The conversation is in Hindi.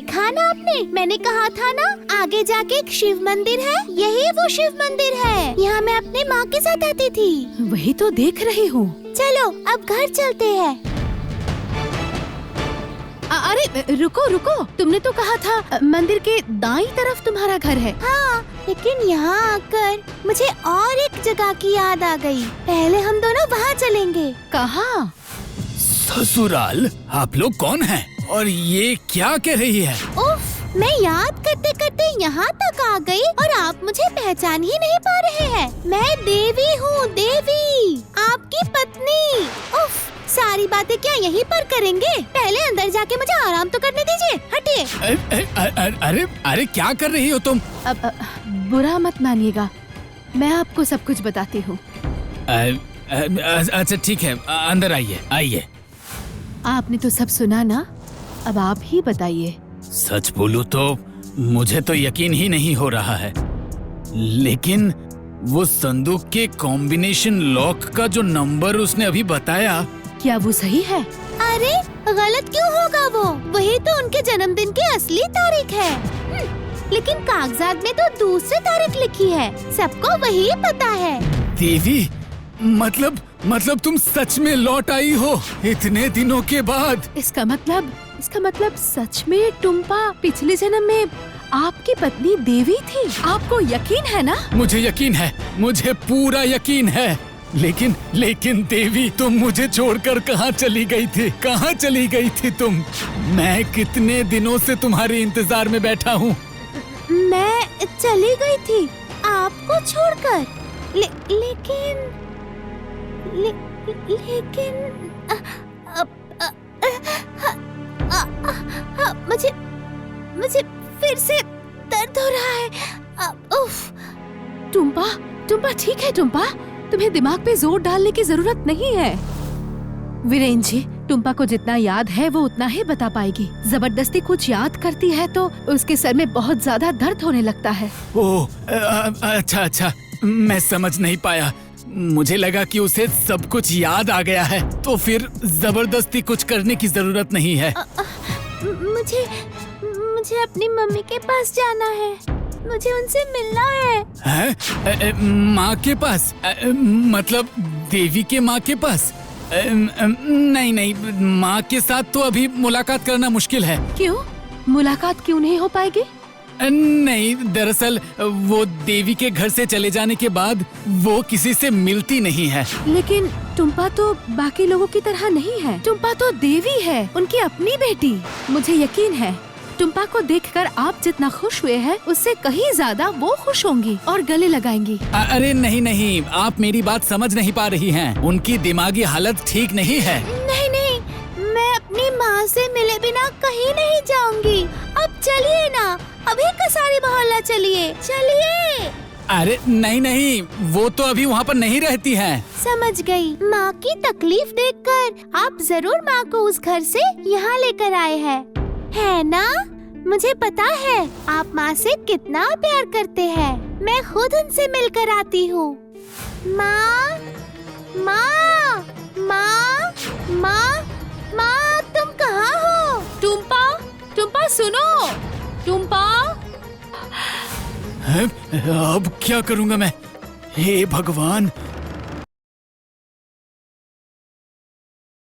देखा ना आपने, मैंने कहा था ना आगे जाके एक शिव मंदिर है, यही वो शिव मंदिर है। यहाँ मैं अपने माँ के साथ आती थी। वही तो देख रही हूँ। चलो अब घर चलते हैं। अरे रुको रुको, तुमने तो कहा था मंदिर के दाईं तरफ तुम्हारा घर है। हाँ, लेकिन यहाँ आकर मुझे और एक जगह की याद आ गई। पहले हम दोनों वहाँ चलेंगे। कहाँ? ससुराल? आप लोग कौन हैं? और ये क्या कह रही है? उफ, मैं याद करते करते यहाँ तक आ गई और आप मुझे पहचान ही नहीं पा रहे हैं। मैं देवी हूँ, देवी, आपकी पत्नी। उफ, सारी बातें क्या यहीं पर करेंगे? पहले अंदर जाके मुझे आराम तो करने दीजिए। हटिए। अरे अरे क्या कर रही हो तुम? अब बुरा मत मानिएगा, मैं आपको सब कुछ बताती हूँ। अच्छा ठीक है, अंदर आइए आइए। आपने तो सब सुना ना, अब आप ही बताइए। सच बोलूं तो मुझे तो यकीन ही नहीं हो रहा है, लेकिन वो संदूक के कॉम्बिनेशन लॉक का जो नंबर उसने अभी बताया, क्या वो सही है? अरे गलत क्यों होगा? वो वही तो उनके जन्मदिन की असली तारीख है। लेकिन कागजात में तो दूसरी तारीख लिखी है। सबको वही पता है। देवी, मतलब तुम सच में लौट आई हो इतने दिनों के बाद? इसका मतलब सच में टुम्पा पिछले जन्म में आपकी पत्नी देवी थी। आपको यकीन है ना? मुझे यकीन है, मुझे पूरा यकीन है। लेकिन देवी, तुम मुझे छोड़कर कहाँ चली गई थी? कहाँ चली गई थी तुम? मैं कितने दिनों से तुम्हारे इंतजार में बैठा हूँ। मैं चली गई थी आपको छोड़कर, लेकिन मुझे फिर से दर्द हो रहा है। उफ। टुम्पा ठीक है टुम्पा, तुम्हें दिमाग पे जोर डालने की जरूरत नहीं है। वीरेंद्र जी, टुम्पा को जितना याद है वो उतना ही बता पाएगी। जबरदस्ती कुछ याद करती है तो उसके सर में बहुत ज्यादा दर्द होने लगता है। ओह, अच्छा, मैं समझ नहीं पाया। मुझे लगा कि उसे सब कुछ याद आ गया है, तो फिर जबरदस्ती कुछ करने की जरूरत नहीं है। मुझे अपनी मम्मी के पास जाना है। मुझे उनसे मिलना है। माँ के पास? मतलब देवी के माँ के पास? नहीं, माँ के साथ तो अभी मुलाकात करना मुश्किल है। क्यों? मुलाकात क्यों नहीं हो पाएगी? नहीं, दरअसल वो देवी के घर से चले जाने के बाद वो किसी से मिलती नहीं है। लेकिन टुम्पा तो बाकी लोगों की तरह नहीं है। टुम्पा तो देवी है, उनकी अपनी बेटी। मुझे यकीन है टुम्पा को देखकर आप जितना खुश हुए हैं उससे कहीं ज्यादा वो खुश होंगी और गले लगाएंगी। अरे नहीं, आप मेरी बात समझ नहीं पा रही हैं। उनकी दिमागी हालत ठीक नहीं है। नहीं, मैं अपनी माँ से मिले बिना कहीं नहीं जाऊंगी। अब चलिए ना, अभी कसारी मोहल्ला चलिए। अरे नहीं, वो तो अभी वहाँ पर नहीं रहती हैं। समझ गई। माँ की तकलीफ देखकर आप जरूर माँ को उस घर से यहाँ लेकर आए हैं, है ना? मुझे पता है आप माँ से कितना प्यार करते हैं। मैं खुद उनसे मिलकर आती हूँ। माँ, तुम कहाँ हो? टुम्पा सुनो, टुम्पा। अब क्या करूँगा मैं? हे भगवान,